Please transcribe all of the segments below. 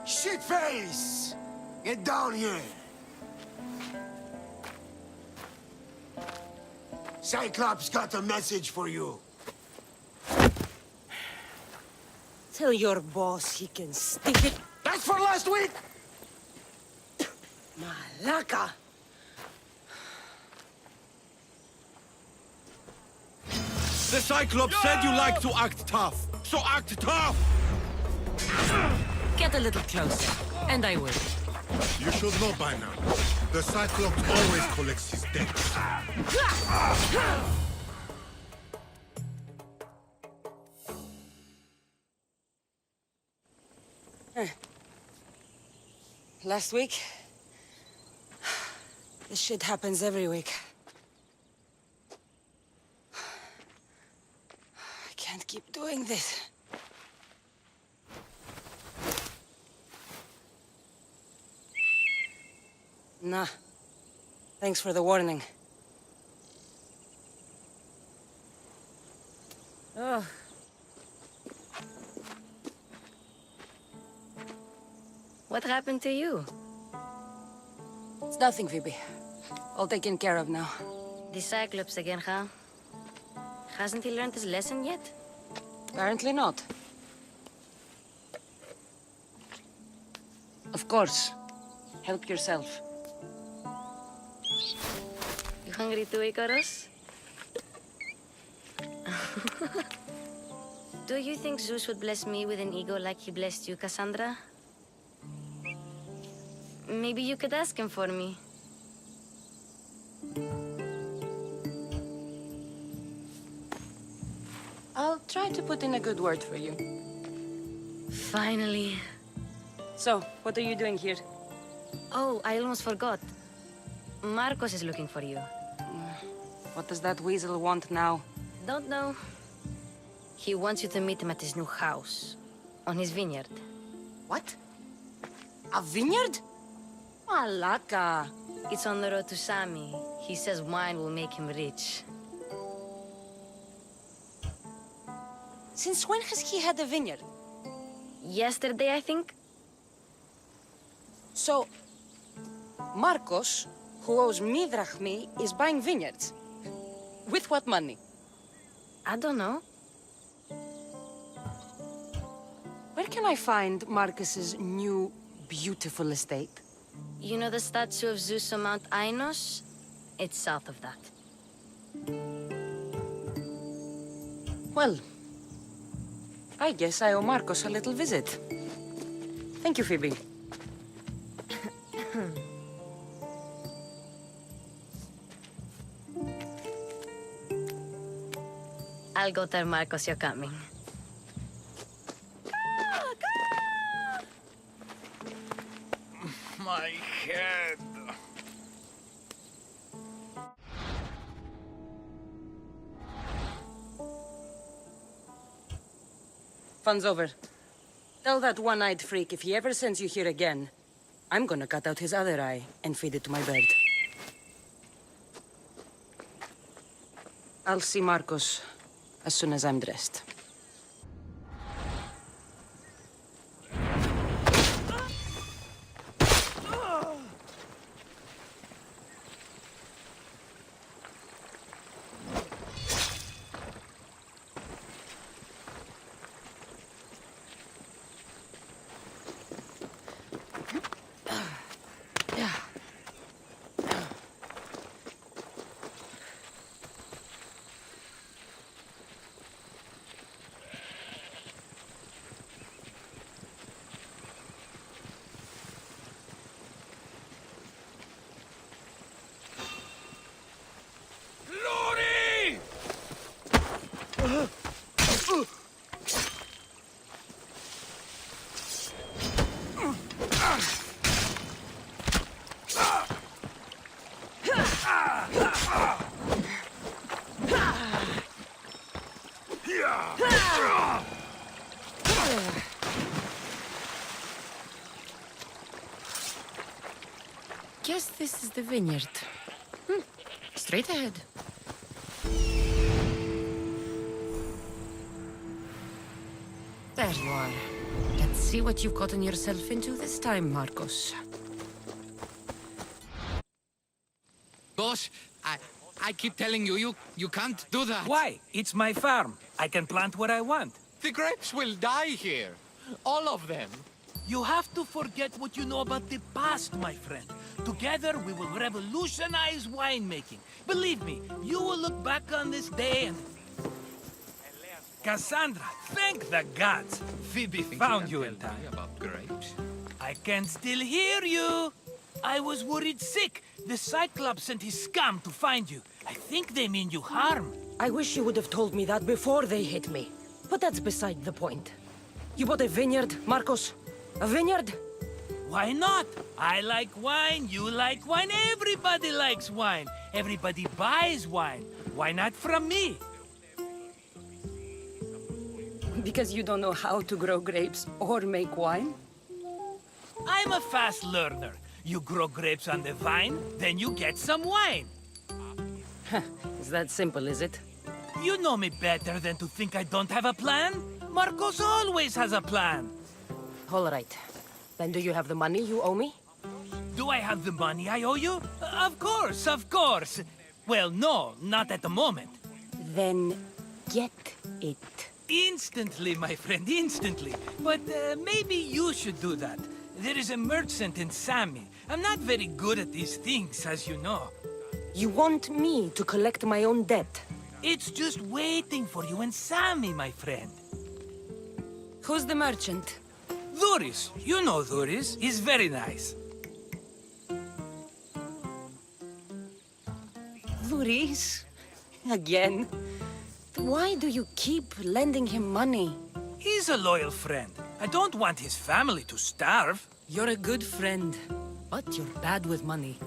Shitface! Get down here! Cyclops got a message for you. Tell your boss he can stick it. That's for last week! Malaka! The Cyclops said you like to act tough, so act tough! Get a little closer, and I will. You should know by now. The Cyclops always collects his debts. Last week? This shit happens every week. I can't keep doing this. Nah. Thanks for the warning. Oh. What happened to you? It's nothing, Phoebe. All taken care of now. The Cyclops again, huh? Hasn't he learned his lesson yet? Apparently not. Of course. Help yourself. You hungry too, Icarus? Do you think Zeus would bless me with an ego like he blessed you, Kassandra? Maybe you could ask him for me. I'll try to put in a good word for you. Finally. So, what are you doing here? Oh, I almost forgot. Marcos is looking for you. What does that weasel want now? Don't know. He wants you to meet him at his new house. On his vineyard. What? A vineyard? Malaka. It's on the road to Sami. He says wine will make him rich. Since when has he had a vineyard? Yesterday, I think? So, Marcos, who owes me drachmi, is buying vineyards. With what money? I don't know. Where can I find Marcus's new, beautiful estate? You know the statue of Zeus on Mount Ainos? It's south of that. Well, I guess I owe Marcos a little visit. Thank you, Phoebe. I'll go tell Marcos you're coming. My head. Fun's over. Tell that one-eyed freak if he ever sends you here again, I'm gonna cut out his other eye and feed it to my bird. I'll see Marcos as soon as I'm dressed. guess this is the vineyard. Straight ahead. There you are. Let's see what you've gotten yourself into this time, Marcos. Boss, I keep telling you, you can't do that. Why? It's my farm. I can plant what I want. The grapes will die here. All of them. You have to forget what you know about the past, my friend. Together, we will revolutionize winemaking. Believe me, you will look back on this day and... Kassandra, thank the gods. Phoebe found you in time. About grapes. I can still hear you. I was worried sick. The Cyclops sent his scum to find you. I think they mean you harm. I wish you would have told me that before they hit me. But that's beside the point. You bought a vineyard, Marcos? A vineyard? Why not? I like wine, you like wine, everybody likes wine. Everybody buys wine. Why not from me? Because you don't know how to grow grapes or make wine? I'm a fast learner. You grow grapes on the vine, then you get some wine. It's that simple, is it? You know me better than to think I don't have a plan. Marcos always has a plan. All right. Then do you have the money you owe me? Do I have the money I owe you? Of course, of course. Well, no, not at the moment. Then get it. Instantly, my friend, instantly. But maybe you should do that. There is a merchant in Sami. I'm not very good at these things, as you know. You want me to collect my own debt? It's just waiting for you in Sami, my friend. Who's the merchant? Duris. You know Duris. He's very nice. Luis? Again? Why do you keep lending him money? He's a loyal friend. I don't want his family to starve. You're a good friend, but you're bad with money.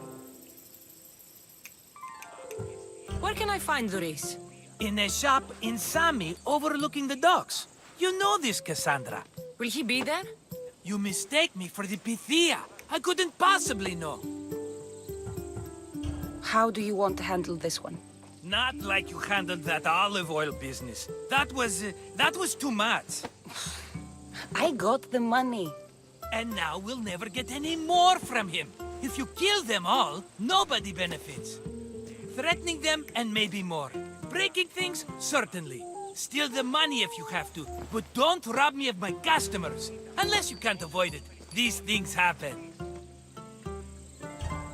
Where can I find Luis? In a shop in Sami overlooking the docks. You know this, Kassandra. Will he be there? You mistake me for the Pythia. I couldn't possibly know. How do you want to handle this one? Not like you handled that olive oil business. That was too much. I got the money. And now we'll never get any more from him. If you kill them all, nobody benefits. Threatening them, and maybe more. Breaking things, certainly. Steal the money if you have to, but don't rob me of my customers. Unless you can't avoid it. These things happen.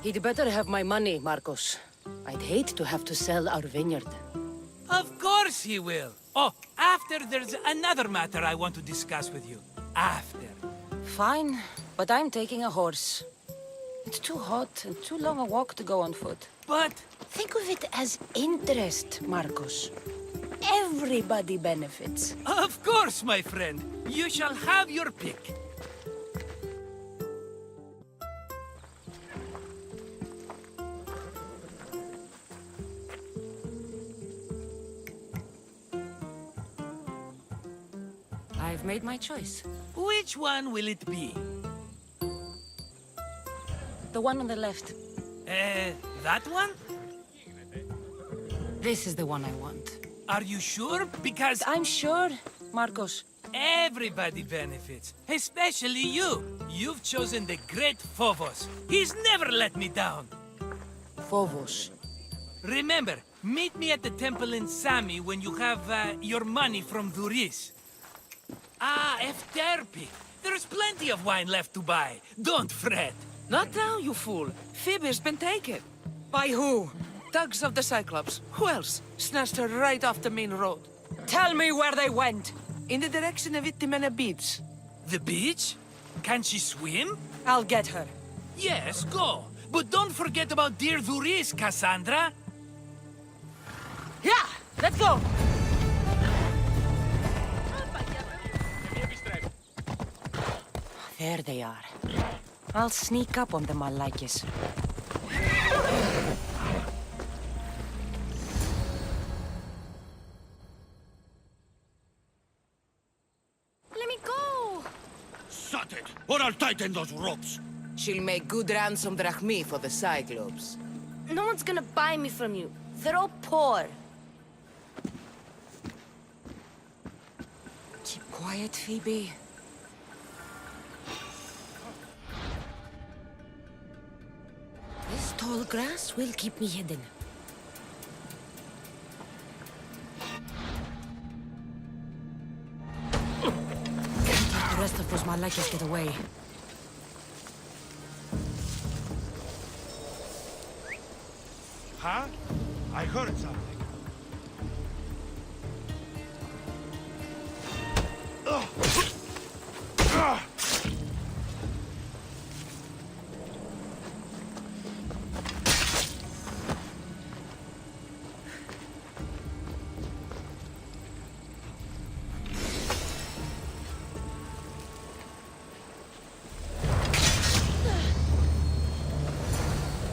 He'd better have my money, Marcos. I'd hate to have to sell our vineyard. Of course he will. Oh, after there's another matter I want to discuss with you. After. Fine, but I'm taking a horse. It's too hot and too long a walk to go on foot. But... Think of it as interest, Marcos. Everybody benefits. Of course, my friend. You shall have your pick. I've made my choice. Which one will it be? The one on the left. That one? This is the one I want. Are you sure? Because I'm sure, Marcos. everybody benefits, especially you. You've chosen the great Phobos. He's never let me down. Phobos. Remember, meet me at the temple in Sami when you have your money from Duris. Ah, Efterpi. There's plenty of wine left to buy. Don't fret. Not now, you fool. Phoebe's been taken. By who? Thugs of the Cyclops. Who else? Snatched her right off the main road. Tell me where they went. In the direction of Itimena Beach. The beach? Can she swim? I'll get her. Yes, go. But don't forget about dear Duris, Kassandra. Yeah, let's go. There they are. I'll sneak up on them, Malakis. Let me go! Shut it, or I'll tighten those ropes. She'll make good ransom drachmi for the Cyclops. No one's gonna buy me from you. They're all poor. Keep quiet, Phoebe. This tall grass will keep me hidden. Can't let the rest of those Malakas get away. Huh? I heard something.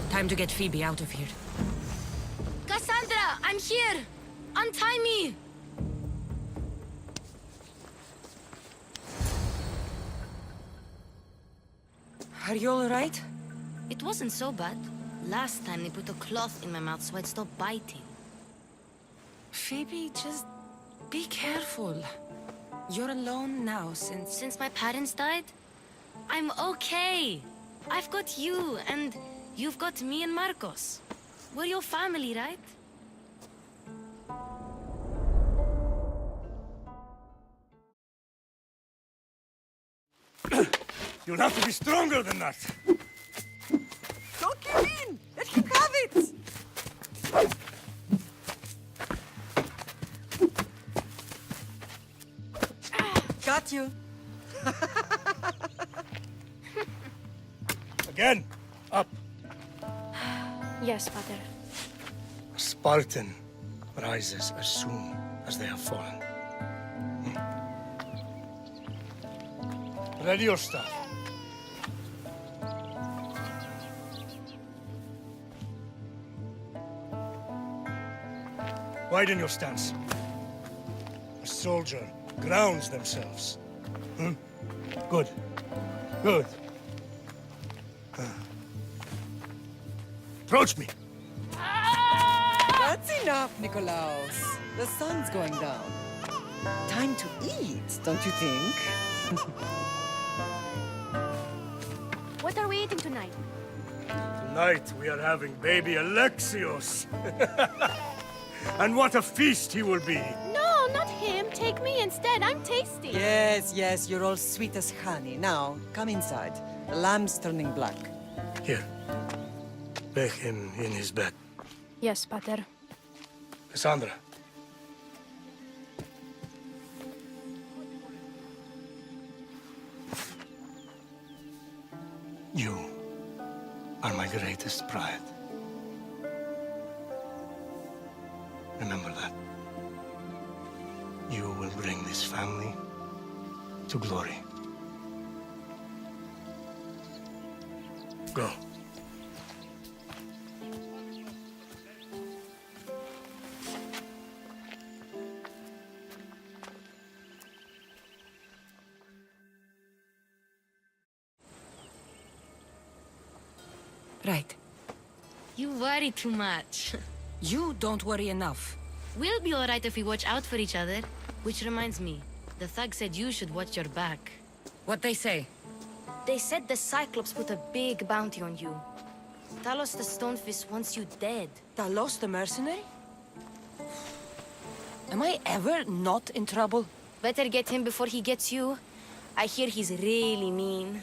Time to get Phoebe out of here. Kassandra, I'm here! Untie me! Are you all right? It wasn't so bad. Last time they put a cloth in my mouth so I'd stop biting. Phoebe, just be careful. You're alone now Since my parents died, I'm okay. I've got you, and you've got me and Marcos. We're your family, right? You'll have to be stronger than that. Don't give in! Let him have it! Got you. Again, up. Yes, Father. A Spartan rises as soon as they have fallen. Ready your stuff. Widen your stance. A soldier grounds themselves. Good. Good. Approach me. That's enough, Nikolaus. The sun's going down. Time to eat, don't you think? What are we eating tonight? Tonight we are having baby Alexios. And what a feast he will be. No, not him. Take me instead. I'm tasty. Yes, yes, you're all sweet as honey. Now, come inside. The lamb's turning black. Here. Lay him in his bed. Yes, Pater. Kassandra. You are my greatest pride. Remember that. You will bring this family to glory. Go. Right. You worry too much. You don't worry enough. We'll be alright if we watch out for each other. Which reminds me, the thug said you should watch your back. What they say? They said the Cyclops put a big bounty on you. Talos the Stonefist wants you dead. Talos the mercenary? Am I ever not in trouble? Better get him before he gets you. I hear he's really mean.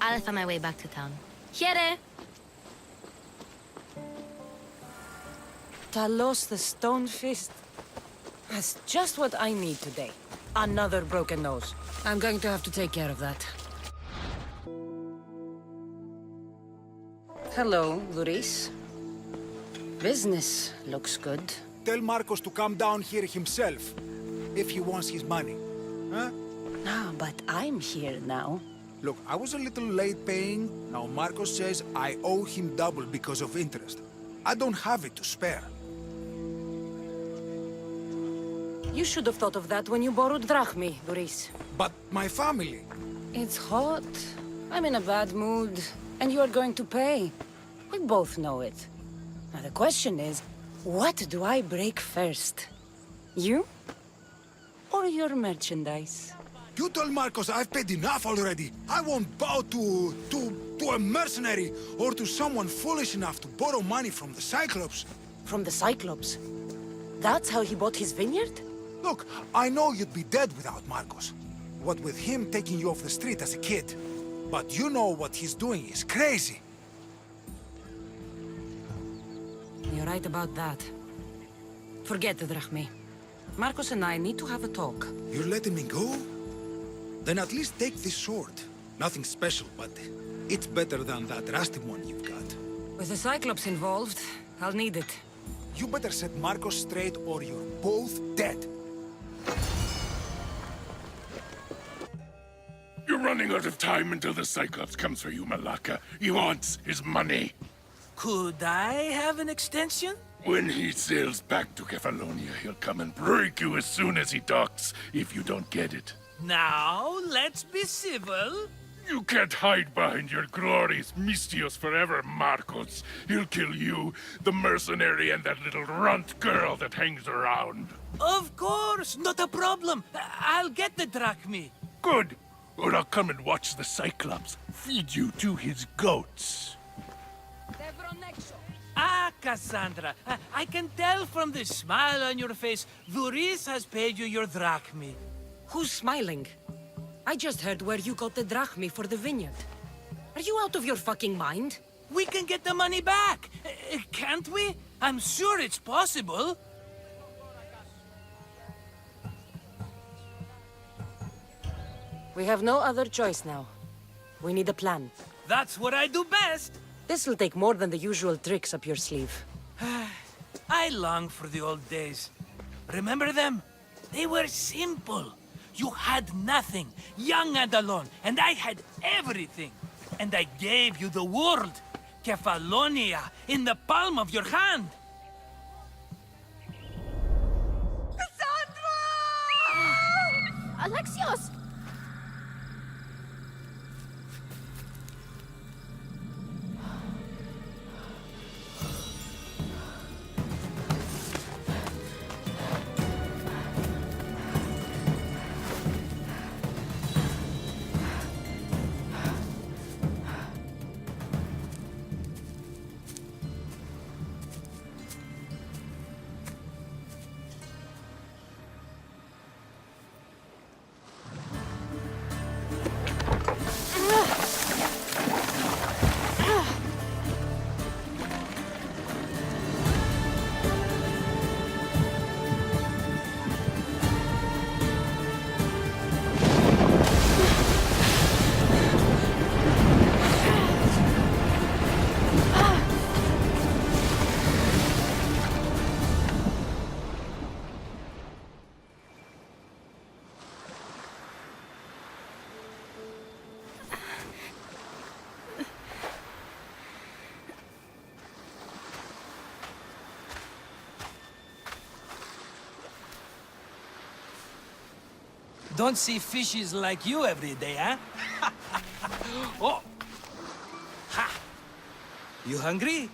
I'll find my way back to town. Here! Talos the Stonefist. That's just what I need today. Another broken nose. I'm going to have to take care of that. Hello, Luis. Business looks good. Tell Marcos to come down here himself, if he wants his money. Huh? Ah, but I'm here now. Look, I was a little late paying. Now Marcos says I owe him double because of interest. I don't have it to spare. You should have thought of that when you borrowed drachmi, Luis. But my family... It's hot. I'm in a bad mood. And you are going to pay. We both know it. Now the question is, what do I break first? You? Or your merchandise? You told Marcos I've paid enough already. I won't bow to a mercenary or to someone foolish enough to borrow money from the Cyclops. From the Cyclops? That's how he bought his vineyard? Look, I know you'd be dead without Marcos. What with him taking you off the street as a kid. But you know what he's doing is crazy. You're right about that. Forget the drachme. Marcos and I need to have a talk. You're letting me go? Then at least take this sword. Nothing special, but it's better than that rusty one you've got. With the Cyclops involved, I'll need it. You better set Marcos straight or you're both dead. You're running out of time until the Cyclops comes for you, Malaka. He wants his money. Could I have an extension? When he sails back to Kefalonia, he'll come and break you as soon as he docks, if you don't get it. Now, let's be civil. You can't hide behind your glorious Mistios forever, Marcos. He'll kill you, the mercenary, and that little runt girl that hangs around. Of course, not a problem. I'll get the drachme. Good. Or I'll come and watch the Cyclops feed you to his goats. Ah, Kassandra, I can tell from the smile on your face, Duris has paid you your drachme. Who's smiling? I just heard where you got the drachme for the vineyard. Are you out of your fucking mind? We can get the money back, can't we? I'm sure it's possible. We have no other choice now. We need a plan. That's what I do best. This'll take more than the usual tricks up your sleeve. I long for the old days. Remember them? They were simple. You had nothing, young and alone, and I had everything. And I gave you the world, Kefalonia, in the palm of your hand. Kassandra! Alexios! Don't see fishes like you every day, huh? Oh! Ha! You hungry?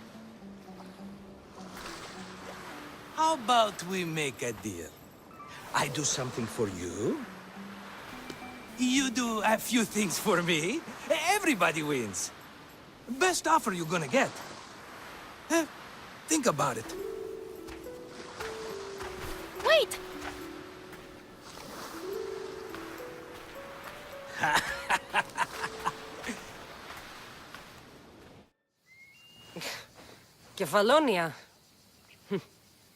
How about we make a deal? I do something for you. You do a few things for me. Everybody wins. Best offer you're gonna get. Think about it. Wait! Kefalonia.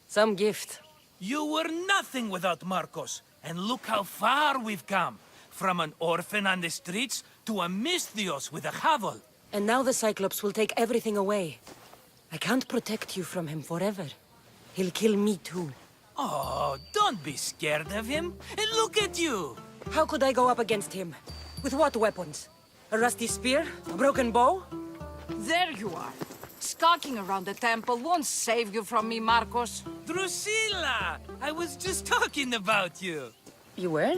Some gift. You were nothing without Marcos, and look how far we've come. From an orphan on the streets to a Misthios with a hovel. And now the Cyclops will take everything away. I can't protect you from him forever. He'll kill me too. Oh, don't be scared of him. And look at you. How could I go up against him? With what weapons? A rusty spear? A broken bow? There you are. Skulking around the temple won't save you from me, Marcos. Drusilla! I was just talking about you. You were?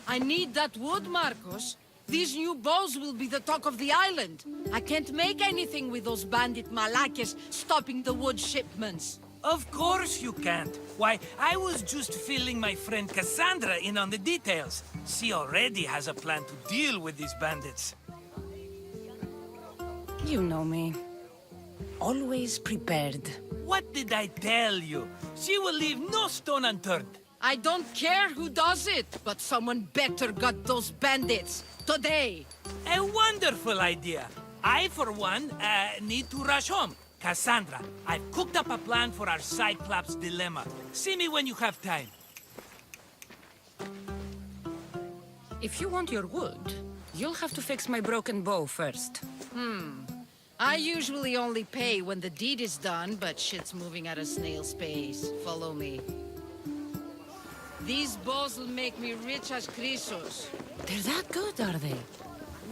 I need that wood, Marcos. These new bows will be the talk of the island. I can't make anything with those bandit malakes stopping the wood shipments. Of course you can't. Why, I was just filling my friend Kassandra in on the details. She already has a plan to deal with these bandits. You know me. Always prepared. What did I tell you? She will leave no stone unturned. I don't care who does it, but someone better got those bandits. Today. A wonderful idea. I, for one, need to rush home. Kassandra, I've cooked up a plan for our Cyclops dilemma. See me when you have time. If you want your wood, you'll have to fix my broken bow first. I usually only pay when the deed is done, but shit's moving at a snail's pace. Follow me. These bows will make me rich as Chrysos. They're that good, are they?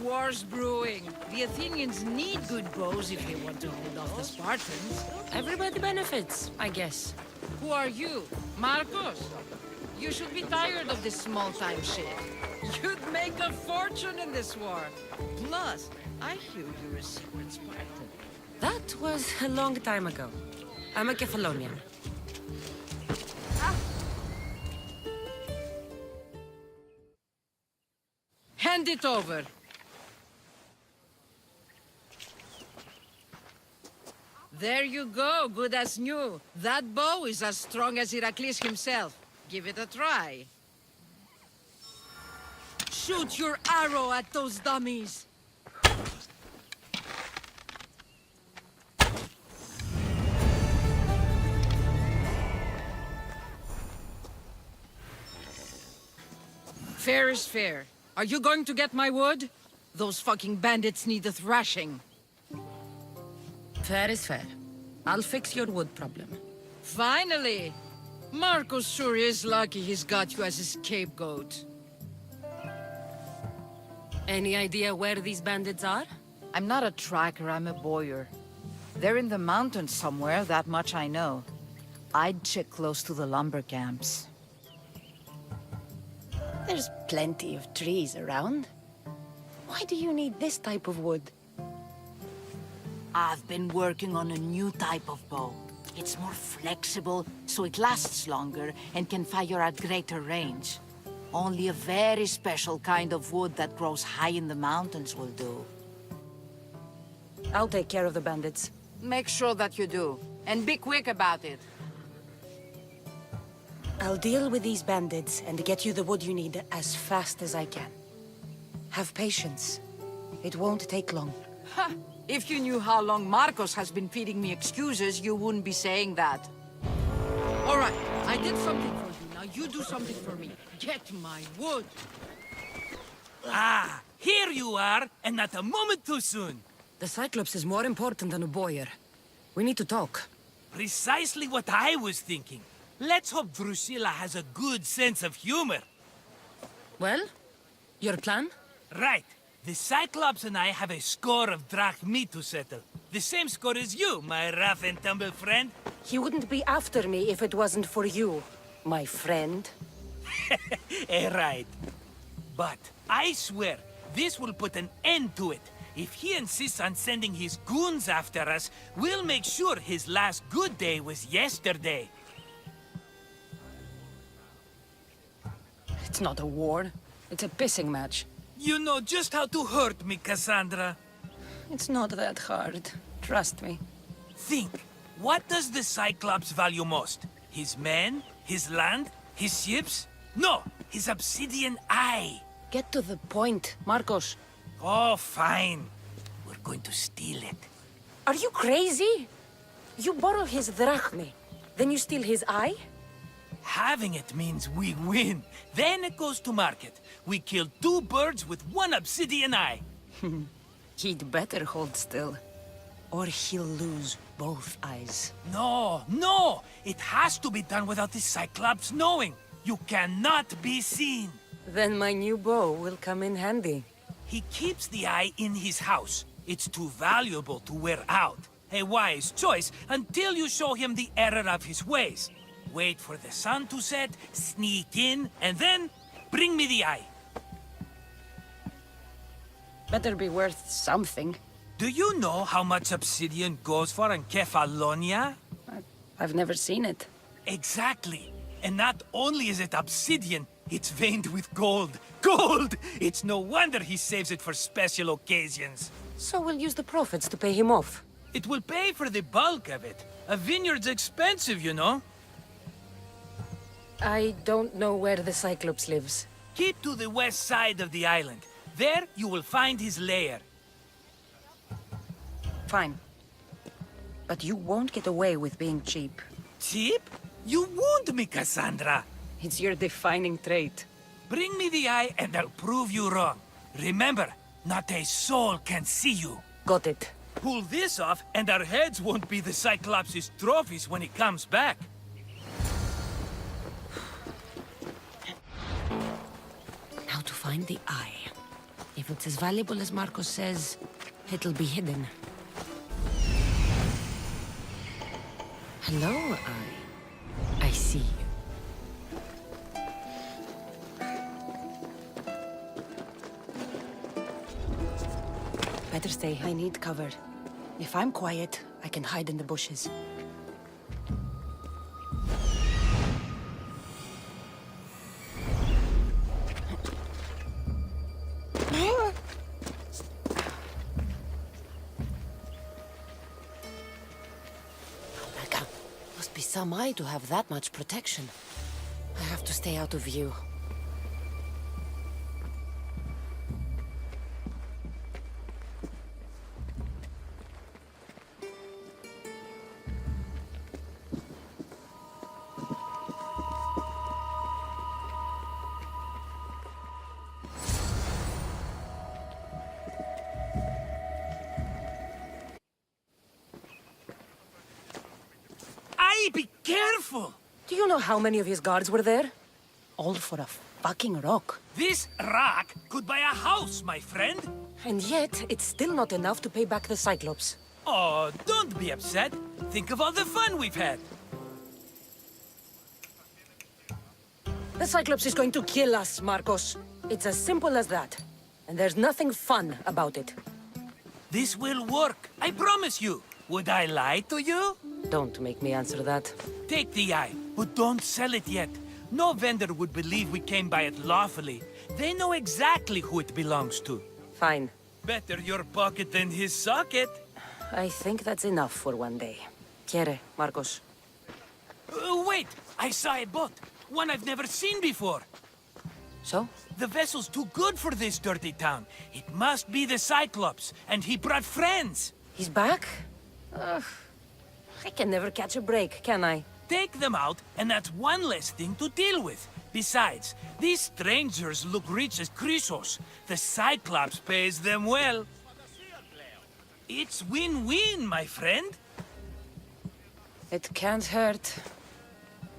War's brewing. The Athenians need good bows if they want to hold off the Spartans. Everybody benefits, I guess. Who are you? Marcos? You should be tired of this small-time shit. You'd make a fortune in this war. Plus, I hear you're a secret Spartan. That was a long time ago. I'm a Kephalonian. Hand it over. There you go, good as new. That bow is as strong as Heracles himself. Give it a try. Shoot your arrow at those dummies. Fair is fair. Are you going to get my wood? Those fucking bandits need a thrashing. Fair is fair. I'll fix your wood problem. Finally! Marcos sure is lucky he's got you as his scapegoat. Any idea where these bandits are? I'm not a tracker, I'm a boyer. They're in the mountains somewhere, that much I know. I'd check close to the lumber camps. There's plenty of trees around. Why do you need this type of wood? I've been working on a new type of bow. It's more flexible, so it lasts longer and can fire at greater range. Only a very special kind of wood that grows high in the mountains will do. I'll take care of the bandits. Make sure that you do, and be quick about it. I'll deal with these bandits and get you the wood you need as fast as I can. Have patience. It won't take long. Ha! If you knew how long Marcos has been feeding me excuses, you wouldn't be saying that. All right, I did something for you. Now you do something for me. Get my wood. Ah, here you are, and not a moment too soon. The Cyclops is more important than a boyer. We need to talk. Precisely what I was thinking. Let's hope Drusilla has a good sense of humor. Well, your plan? Right. The Cyclops and I have a score of drachmi to settle. The same score as you, my rough and tumble friend. He wouldn't be after me if it wasn't for you, my friend. Right. But I swear, this will put an end to it. If he insists on sending his goons after us, we'll make sure his last good day was yesterday. It's not a war. It's a pissing match. You know just how to hurt me, Kassandra. It's not that hard. Trust me. Think. What does the Cyclops value most? His men? His land? His ships? No! His obsidian eye! Get to the point, Marcos. Oh, fine. We're going to steal it. Are you crazy? You borrow his drachmi, then you steal his eye? Having it means we win. Then it goes to market. We kill 2 birds with 1 obsidian eye. He'd better hold still. Or he'll lose both eyes. No, no! It has to be done without the Cyclops knowing. You cannot be seen. Then my new bow will come in handy. He keeps the eye in his house. It's too valuable to wear out. A wise choice until you show him the error of his ways. Wait for the sun to set, sneak in, and then bring me the eye. Better be worth something. Do you know how much obsidian goes for in Kefalonia? I've never seen it. Exactly. And not only is it obsidian, it's veined with gold. Gold! It's no wonder he saves it for special occasions. So we'll use the profits to pay him off. It will pay for the bulk of it. A vineyard's expensive, you know. I don't know where the Cyclops lives. Keep to the west side of the island. There you will find his lair. Fine. But you won't get away with being cheap. Cheap? You wound me, Kassandra. It's your defining trait. Bring me the eye and I'll prove you wrong. Remember, not a soul can see you. Got it. Pull this off and our heads won't be the Cyclops' trophies when he comes back. Now to find the eye. If it's as valuable as Marcos says, it'll be hidden. Hello, eye. I see you. Better stay. I need cover. If I'm quiet, I can hide in the bushes. Must be some eye to have that much protection. I have to stay out of view. Be careful! Do you know how many of his guards were there? All for a fucking rock. This rock could buy a house, my friend. And yet, it's still not enough to pay back the Cyclops. Oh, don't be upset. Think of all the fun we've had. The Cyclops is going to kill us, Marcos. It's as simple as that. And there's nothing fun about it. This will work, I promise you. Would I lie to you? Don't make me answer that. Take the eye, but don't sell it yet. No vendor would believe we came by it lawfully. They know exactly who it belongs to. Fine. Better your pocket than his socket. I think that's enough for one day. Quiere, Marcos? Wait! I saw a boat. One I've never seen before. So? The vessel's too good for this dirty town. It must be the Cyclops, and he brought friends. He's back? I can never catch a break, can I? Take them out, and that's one less thing to deal with. Besides, these strangers look rich as Chrysos. The Cyclops pays them well. It's win-win, my friend. It can't hurt.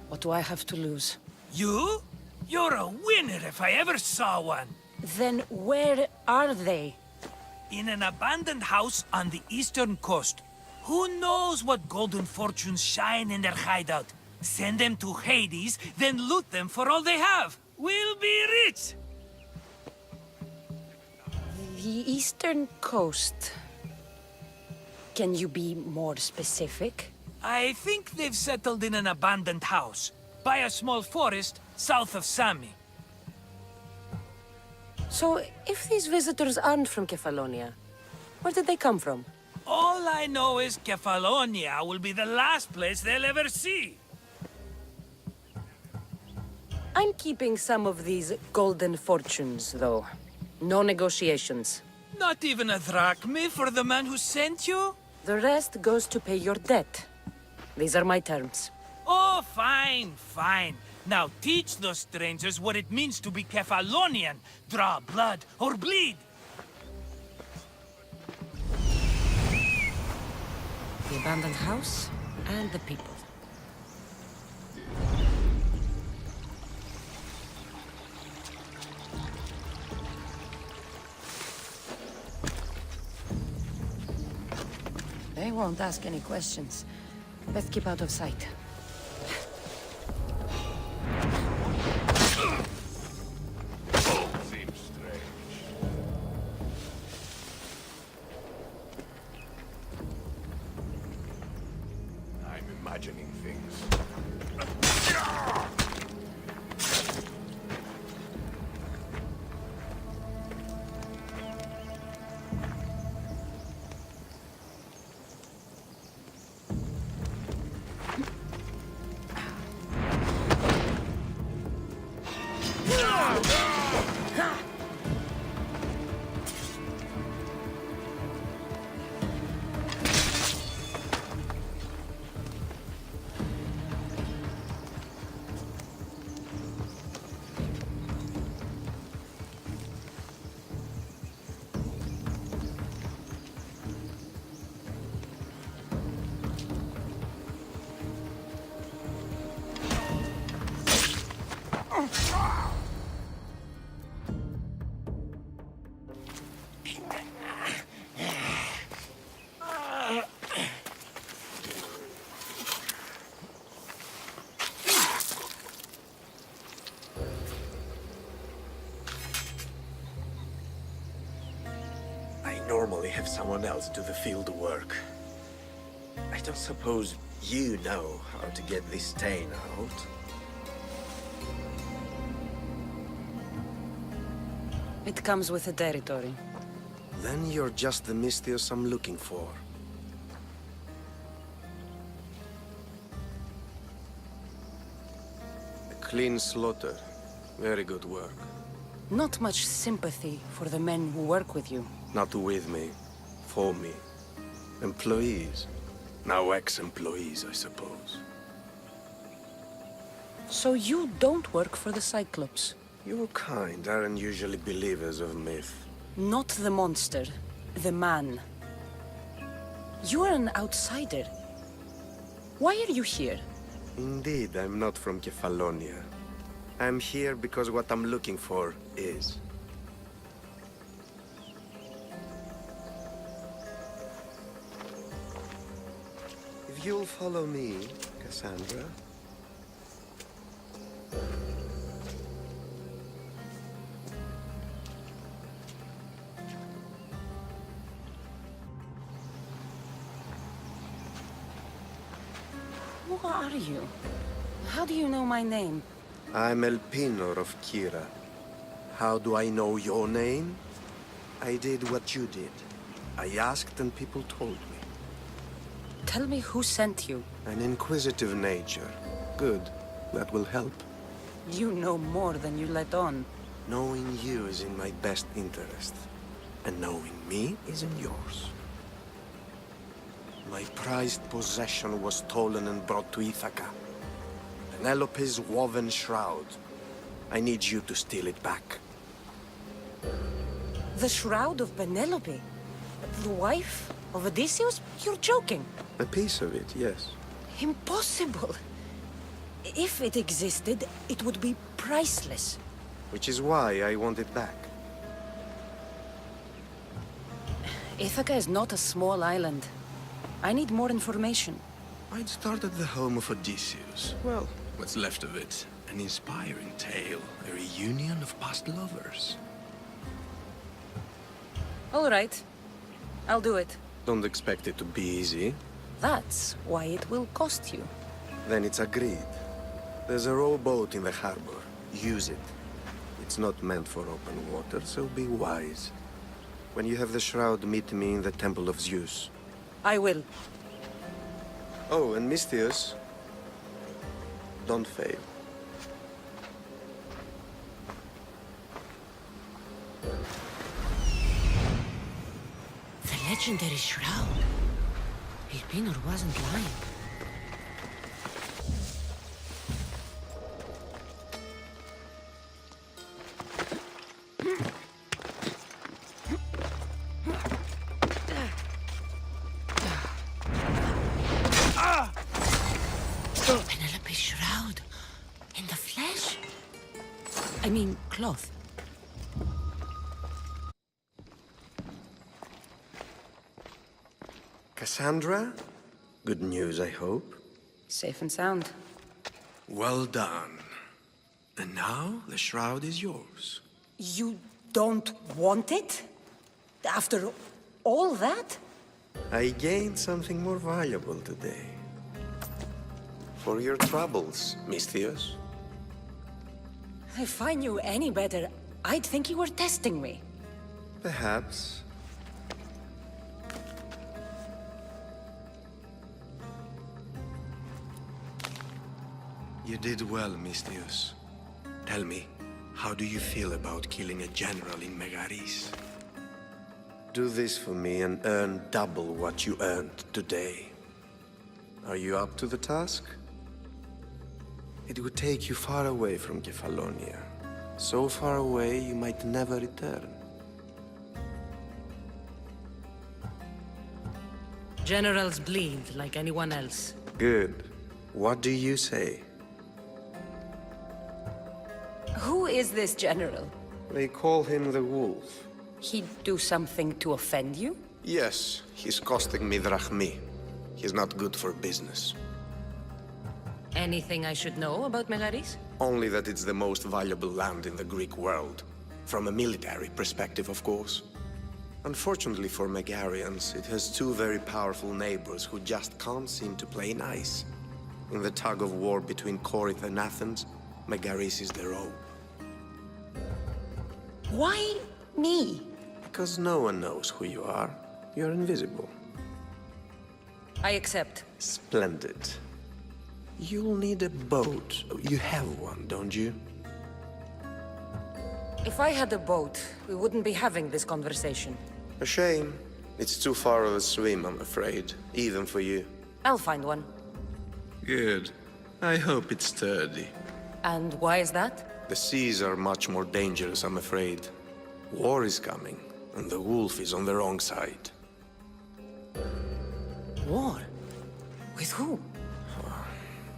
What do I have to lose? You? You're a winner if I ever saw one. Then where are they? In an abandoned house on the eastern coast. Who knows what golden fortunes shine in their hideout? Send them to Hades, then loot them for all they have. We'll be rich! The eastern coast. Can you be more specific? I think they've settled in an abandoned house, by a small forest south of Sami. So, if these visitors aren't from Kefalonia, where did they come from? All I know is Kefalonia will be the last place they'll ever see. I'm keeping some of these golden fortunes, though. No negotiations. Not even a drachme for the man who sent you? The rest goes to pay your debt. These are my terms. Oh, fine, fine. Now teach those strangers what it means to be Kefalonian. Draw blood or bleed. The abandoned house and the people. They won't ask any questions. Best keep out of sight. Seems strange. normally have someone else do the field work. I don't suppose you know how to get this stain out. It comes with the territory. Then you're just the Misthios I'm looking for. A clean slaughter. Very good work. Not much sympathy for the men who work with you. Not with me. For me. Employees. Now ex-employees, I suppose. So you don't work for the Cyclops? Your kind aren't usually believers of myth. Not the monster. The man. You're an outsider. Why are you here? Indeed, I'm not from Kefalonia. I'm here because what I'm looking for is. If you'll follow me, Kassandra. Who are you? How do you know my name? I'm El Pinor of Kira. How do I know your name? I did what you did. I asked and people told me. Tell me who sent you. An inquisitive nature. Good. That will help. You know more than you let on. Knowing you is in my best interest. And knowing me is in yours. My prized possession was stolen and brought to Ithaca. Penelope's woven shroud. I need you to steal it back. The shroud of Penelope? The wife of Odysseus? You're joking. A piece of it, yes. Impossible. If it existed, it would be priceless. Which is why I want it back. Ithaca is not a small island. I need more information. I'd start at the home of Odysseus. Well, what's left of it? An inspiring tale. A reunion of past lovers. All right. I'll do it. Don't expect it to be easy. That's why it will cost you. Then it's agreed. There's a rowboat in the harbor. Use it. It's not meant for open water, so be wise. When you have the shroud, meet me in the Temple of Zeus. I will. Oh, and Misthios, don't fail. The legendary shroud. Elpinor wasn't lying. Penelope's shroud. In the flesh? I mean, cloth. Kassandra? Good news, I hope. Safe and sound. Well done. And now, the shroud is yours. You don't want it? After all that? I gained something more valuable today. For your troubles, Misthios. If I knew any better, I'd think you were testing me. Perhaps. You did well, Misthios. Tell me, how do you feel about killing a general in Megaris? Do this for me and earn double what you earned today. Are you up to the task? It would take you far away from Kefalonia. So far away you might never return. Generals bleed like anyone else. Good. What do you say? Who is this general? They call him the Wolf. He'd do something to offend you? Yes, he's costing me drachmi. He's not good for business. Anything I should know about Megaris? Only that it's the most valuable land in the Greek world. From a military perspective, of course. Unfortunately for Megarians, it has two very powerful neighbors who just can't seem to play nice. In the tug of war between Corinth and Athens, Megaris is the rogue. Why me? Because no one knows who you are. You're invisible. I accept. Splendid. You'll need a boat. You have one, don't you? If I had a boat, we wouldn't be having this conversation. A shame. It's too far of a swim, I'm afraid. Even for you. I'll find one. Good. I hope it's sturdy. And why is that? The seas are much more dangerous, I'm afraid. War is coming, and the wolf is on the wrong side. War? With who?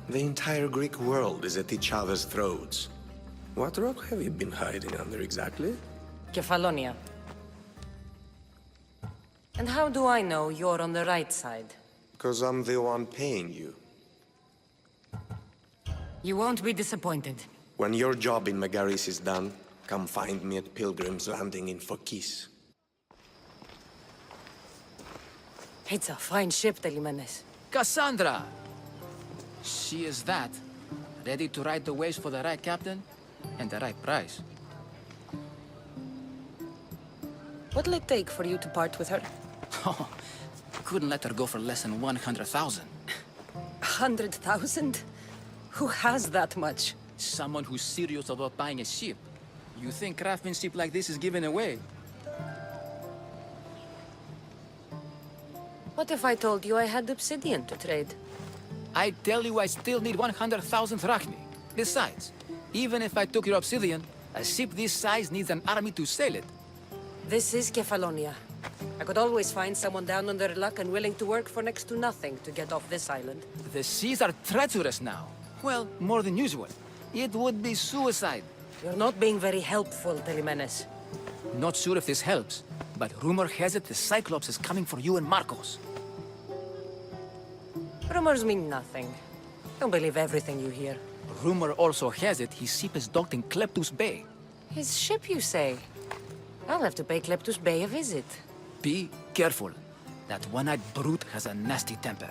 The entire Greek world is at each other's throats. What rock have you been hiding under exactly? Kefalonia. And how do I know you're on the right side? Because I'm the one paying you. You won't be disappointed. When your job in Megaris is done, come find me at Pilgrim's Landing in Phokis. It's a fine ship, Telimenes. Kassandra! She is that. Ready to ride the waves for the right captain and the right price. What'll it take for you to part with her? Oh, couldn't let her go for less than 100,000. 100,000? Who has that much? Someone who's serious about buying a ship. You think craftsmanship like this is given away? What if I told you I had obsidian to trade? I tell you I still need 100,000 drachmi. Besides, even if I took your obsidian, a ship this size needs an army to sail it. This is Kefalonia. I could always find someone down on their luck and willing to work for next to nothing to get off this island. The seas are treacherous now. Well, more than usual. It would be suicide. You're not being very helpful, Telimenes. Not sure if this helps, but rumor has it the Cyclops is coming for you and Marcos. Rumors mean nothing. Don't believe everything you hear. Rumor also has it his ship is docked in Kleptus Bay. His ship, you say? I'll have to pay Kleptus Bay a visit. Be careful. That one-eyed brute has a nasty temper.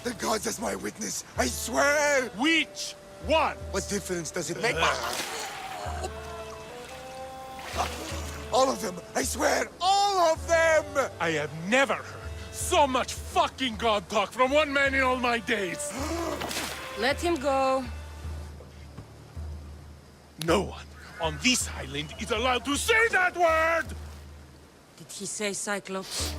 The gods as my witness, I swear! Which one? What difference does it make? All of them! I swear, all of them! I have never heard so much fucking god talk from one man in all my days. Let him go. No one on this island is allowed to say that word! Did he say Cyclops?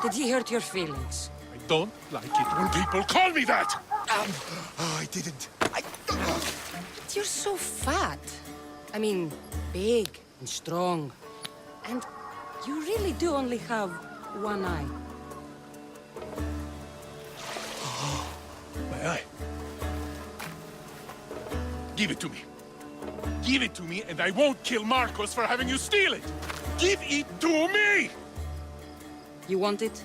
Did he hurt your feelings? I don't like it when people call me that! I didn't. You're so fat. I mean, big and strong. And you really do only have one eye. My eye. Give it to me. Give it to me, and I won't kill Marcos for having you steal it! Give it to me! You want it?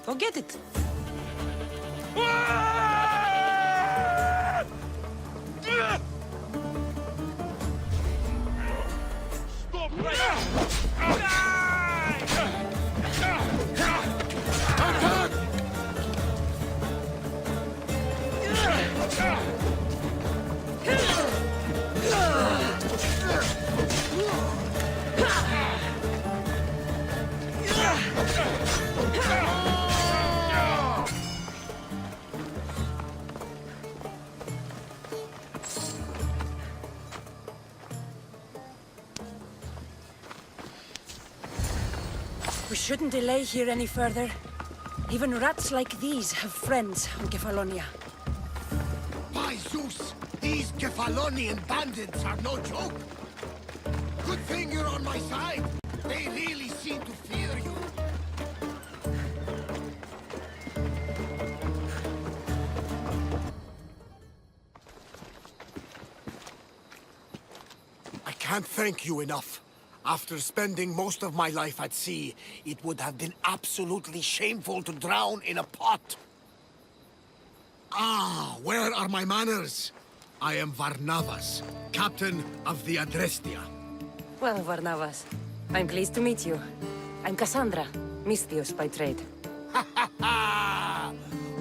Go get it. Ah! We shouldn't delay here any further. Even rats like these have friends on Kefalonia. By Zeus, these Kefalonian bandits are no joke. Good thing you're on my side. They really seem to fear you. I can't thank you enough. After spending most of my life at sea, it would have been absolutely shameful to drown in a pot. Ah, where are my manners? I am Varnavas, captain of the Adrestia. Well, Varnavas, I'm pleased to meet you. I'm Kassandra, Misthios by trade.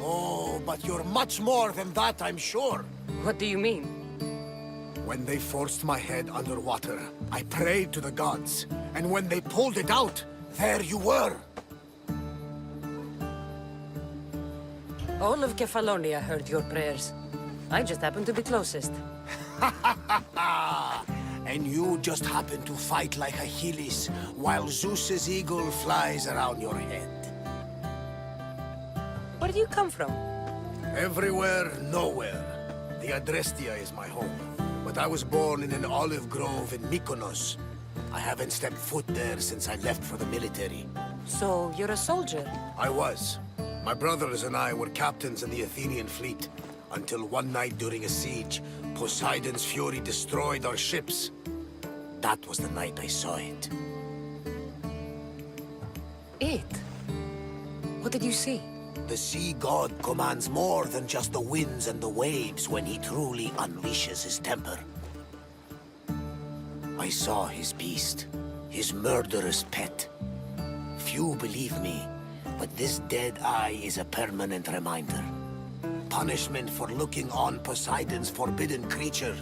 Oh, but you're much more than that, I'm sure. What do you mean? When they forced my head underwater, I prayed to the gods. And when they pulled it out, there you were. All of Kefalonia heard your prayers. I just happened to be closest. And you just happen to fight like Achilles, while Zeus's eagle flies around your head. Where do you come from? Everywhere, nowhere. The Adrestia is my home. But I was born in an olive grove in Mykonos. I haven't stepped foot there since I left for the military. So, you're a soldier? I was. My brothers and I were captains in the Athenian fleet, until one night during a siege, Poseidon's fury destroyed our ships. That was the night I saw it. It? What did you see? The sea god commands more than just the winds and the waves when he truly unleashes his temper. I saw his beast, his murderous pet. Few believe me, but this dead eye is a permanent reminder. Punishment for looking on Poseidon's forbidden creature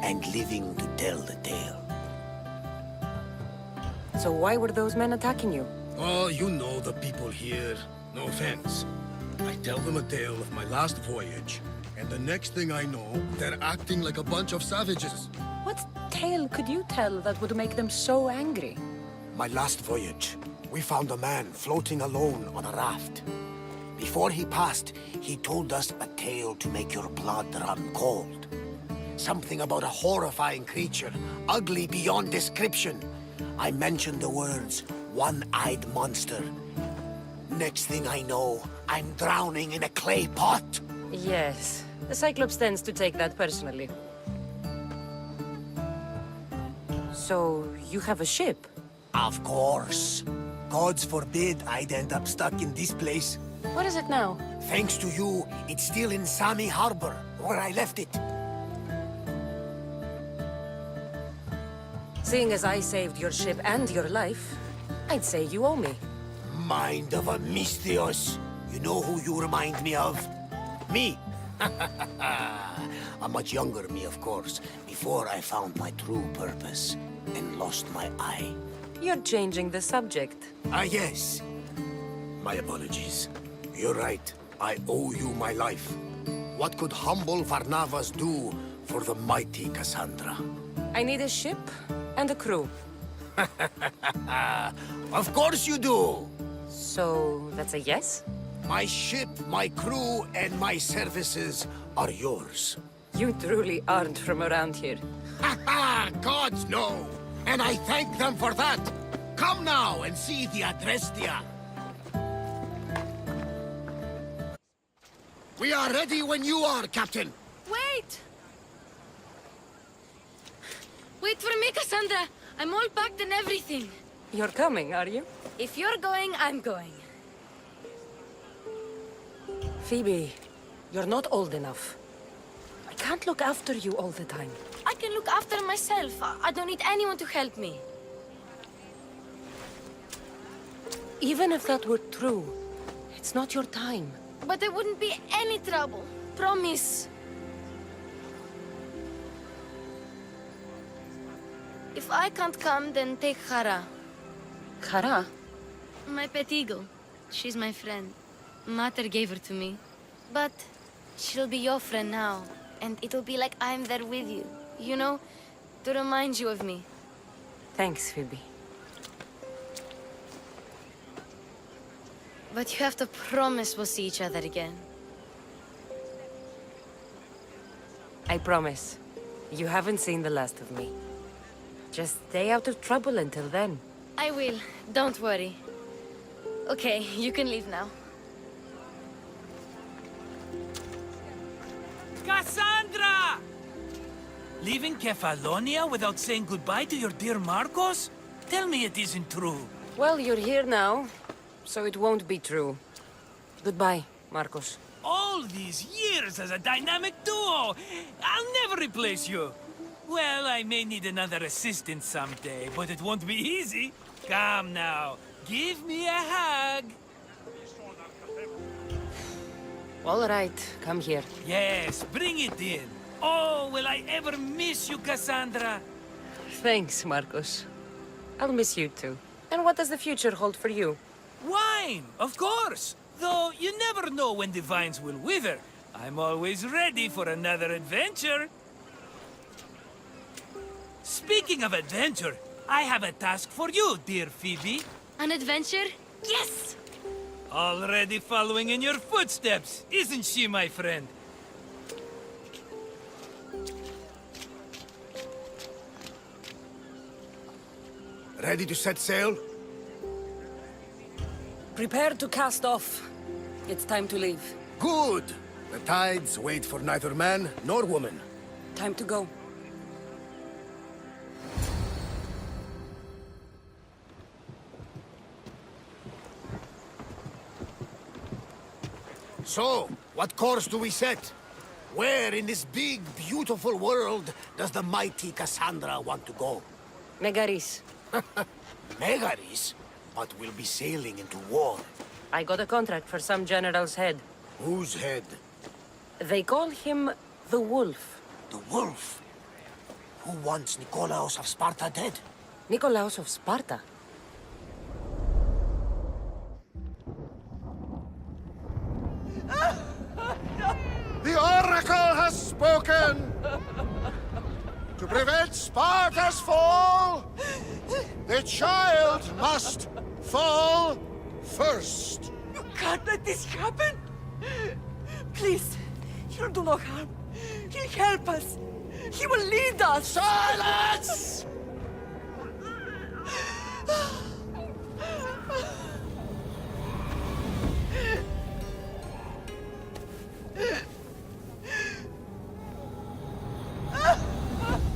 and living to tell the tale. So why were those men attacking you? Oh, you know the people here. No offense. I tell them a tale of my last voyage, and the next thing I know, they're acting like a bunch of savages. What tale could you tell that would make them so angry? My last voyage, we found a man floating alone on a raft. Before he passed, he told us a tale to make your blood run cold. Something about a horrifying creature, ugly beyond description. I mentioned the words, one-eyed monster. Next thing I know, I'm drowning in a clay pot. Yes, the Cyclops tends to take that personally. So, you have a ship? Of course. Gods forbid I'd end up stuck in this place. What is it now? Thanks to you, it's still in Sami Harbor, where I left it. Seeing as I saved your ship and your life, I'd say you owe me. Mind of a Misthios. You know who you remind me of? Me. A much younger me, of course, before I found my true purpose and lost my eye. You're changing the subject. Ah, yes. My apologies. You're right. I owe you my life. What could humble Varnavas do for the mighty Kassandra? I need a ship and a crew. Of course you do! So, that's a yes? My ship, my crew, and my services are yours. You truly aren't from around here. Ha ha! Gods know! And I thank them for that! Come now and see the Adrestia! We are ready when you are, Captain! Wait! Wait for me, Kassandra! I'm all packed and everything. You're coming, are you? If you're going, I'm going. Phoebe, you're not old enough. I can't look after you all the time. I can look after myself. I don't need anyone to help me. Even if that were true, it's not your time. But there wouldn't be any trouble. Promise. If I can't come, then take Hara. Kara? My pet eagle. She's my friend. Mater gave her to me. But she'll be your friend now. And it'll be like I'm there with you. You know? To remind you of me. Thanks, Phoebe. But you have to promise we'll see each other again. I promise. You haven't seen the last of me. Just stay out of trouble until then. I will. Don't worry. Okay, you can leave now. Kassandra! Leaving Kefalonia without saying goodbye to your dear Marcos? Tell me it isn't true. Well, you're here now, so it won't be true. Goodbye, Marcos. All these years as a dynamic duo! I'll never replace you! Well, I may need another assistant someday, but it won't be easy. Come now, give me a hug. All right, come here. Yes, bring it in. Oh, will I ever miss you, Kassandra? Thanks, Marcos. I'll miss you too. And what does the future hold for you? Wine, of course. Though you never know when the vines will wither. I'm always ready for another adventure. Speaking of adventure, I have a task for you, dear Phoebe. An adventure? Yes! Already following in your footsteps, isn't she, my friend? Ready to set sail? Prepare to cast off. It's time to leave. Good! The tides wait for neither man nor woman. Time to go. So, what course do we set? Where in this big, beautiful world does the mighty Kassandra want to go? Megaris. Megaris? But we'll be sailing into war. I got a contract for some general's head. Whose head? They call him the Wolf. The Wolf? Who wants Nikolaos of Sparta dead? Nikolaos of Sparta? The Oracle has spoken! To prevent Sparta's fall, the child must fall first. You can't let this happen! Please, he'll do no harm. He'll help us. He will lead us. Silence!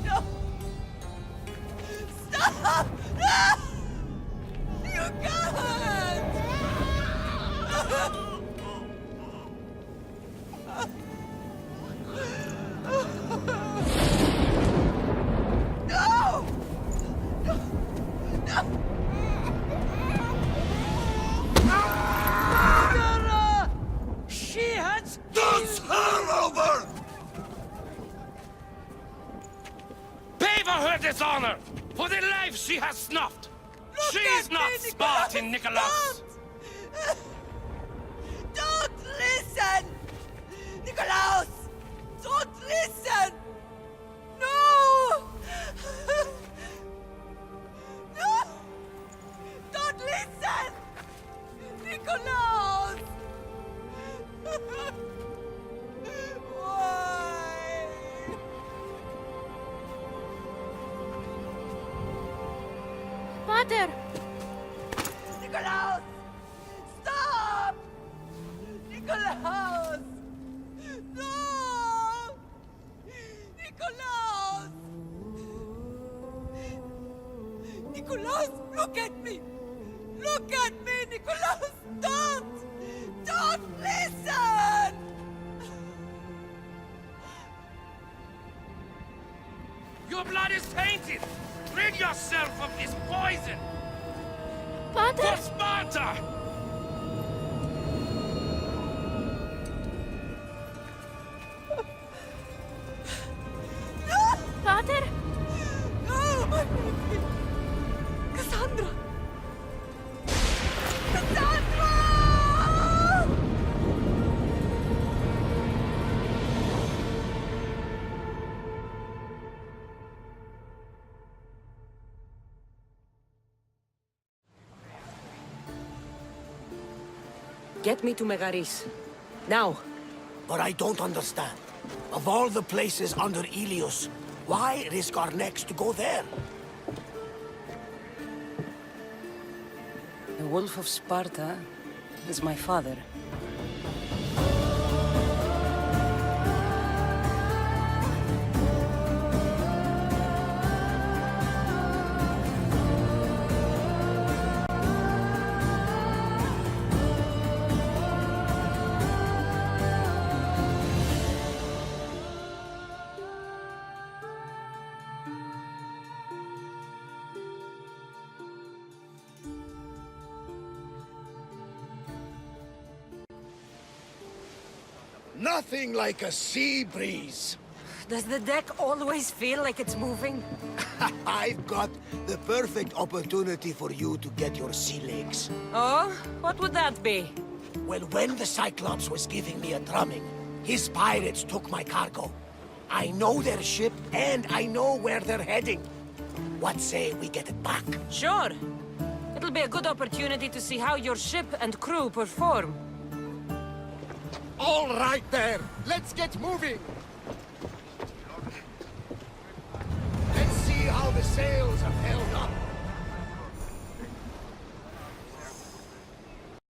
No! Stop! No! You can't! No! No! No! Murderer! She has Dance her over! Pay for her dishonor! For the life she has snuffed! She's not Spartan, Nikolaos! Don't listen! Nikolaos! Don't listen! No! No! Don't listen! Nikolaos! Why? Pater! Nikolaos! Stop! Nikolaos! No! Nikolaos! Nikolaos, look at me! Look at me, Nikolaos! Don't! Don't listen! Your blood is tainted! Rid yourself of this poison! Pater! For Sparta! Pater! No! Get me to Megaris. Now. But I don't understand. Of all the places under Ilios, why risk our necks to go there? The Wolf of Sparta is my father. Nothing like a sea breeze. Does the deck always feel like it's moving? I've got the perfect opportunity for you to get your sea legs. Oh? What would that be? Well, when the Cyclops was giving me a drumming, his pirates took my cargo. I know their ship, and I know where they're heading. What say we get it back? Sure. It'll be a good opportunity to see how your ship and crew perform. All right there. Let's get moving. Let's see how the sails have held up.